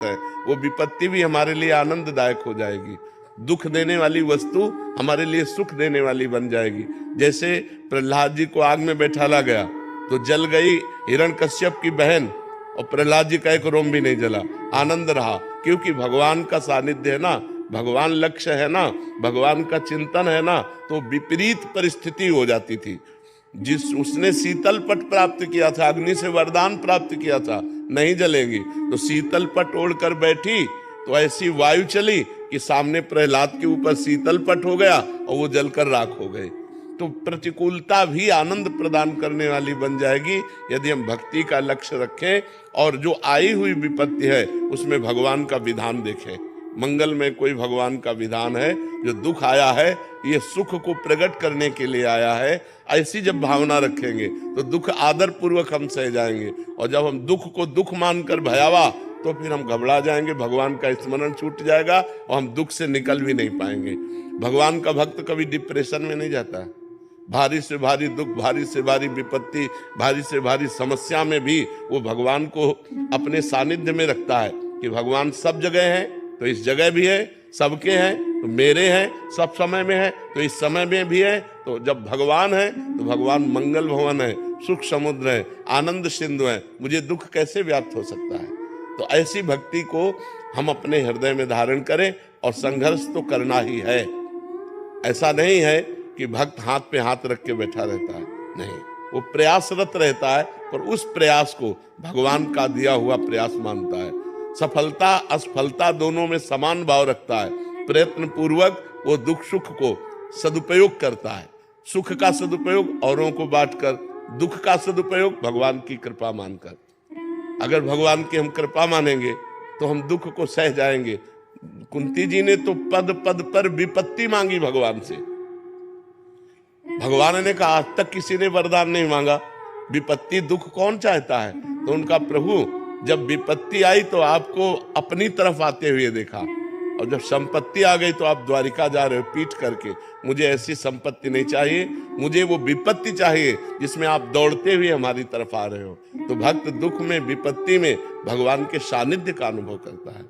है, वो विपत्ति भी हमारे लिए आनंददायक हो जाएगी। दुख देने वाली वस्तु हमारे लिए सुख देने वाली बन जाएगी। जैसे प्रहलाद जी को आग में बैठाला गया तो जल गई हिरण्यकश्यप की बहन, और प्रहलाद जी का एक रोम भी नहीं जला, आनंद रहा, क्योंकि भगवान का सानिध्य है ना, भगवान लक्ष्य है ना, भगवान का चिंतन है ना, तो विपरीत परिस्थिति हो जाती थी। जिस उसने शीतल पट प्राप्त किया था, अग्नि से वरदान प्राप्त किया था, नहीं जलेंगी, तो शीतल पट ओढ़कर बैठी तो ऐसी वायु चली कि सामने प्रहलाद के ऊपर शीतल पट हो गया और वो जलकर राख हो गए। तो प्रतिकूलता भी आनंद प्रदान करने वाली बन जाएगी यदि हम भक्ति का लक्ष्य रखें और जो आई हुई विपत्ति है उसमें भगवान का विधान देखें। मंगल में कोई भगवान का विधान है, जो दुख आया है ये सुख को प्रकट करने के लिए आया है, ऐसी जब भावना रखेंगे तो दुख आदर पूर्वक हम सह जाएंगे। और जब हम दुख को दुख मानकर भयावा, तो फिर हम घबरा जाएंगे, भगवान का स्मरण छूट जाएगा और हम दुख से निकल भी नहीं पाएंगे। भगवान का भक्त कभी डिप्रेशन में नहीं जाता। भारी से भारी दुख, भारी से भारी विपत्ति, भारी से भारी समस्या में भी वो भगवान को अपने सानिध्य में रखता है कि भगवान सब जगह है तो इस जगह भी है, सबके हैं तो मेरे हैं, सब समय में है तो इस समय में भी है। तो जब भगवान है तो भगवान मंगल भवन है, सुख समुद्र है, आनंद सिंधु है, मुझे दुख कैसे व्याप्त हो सकता है। तो ऐसी भक्ति को हम अपने हृदय में धारण करें, और संघर्ष तो करना ही है। ऐसा नहीं है कि भक्त हाथ पे हाथ रख के बैठा रहता है, नहीं, वो प्रयासरत रहता है, पर उस प्रयास को भगवान का दिया हुआ प्रयास मानता है। सफलता असफलता दोनों में समान भाव रखता है। प्रयत्न पूर्वक वो दुख सुख को सदुपयोग करता है। सुख का सदुपयोग औरों को बांटकर, दुख का सदुपयोग भगवान की कृपा मानकर। अगर भगवान की हम कृपा मानेंगे तो हम दुख को सह जाएंगे। कुंती जी ने तो पद पद पर विपत्ति मांगी भगवान से। भगवान ने कहा आज तक किसी ने वरदान नहीं मांगा, विपत्ति दुख कौन चाहता है। तो उनका प्रभु जब विपत्ति आई तो आपको अपनी तरफ आते हुए देखा, और जब संपत्ति आ गई तो आप द्वारिका जा रहे हो पीठ करके। मुझे ऐसी संपत्ति नहीं चाहिए, मुझे वो विपत्ति चाहिए जिसमें आप दौड़ते हुए हमारी तरफ आ रहे हो। तो भक्त दुख में, विपत्ति में भगवान के सानिध्य का अनुभव करता है।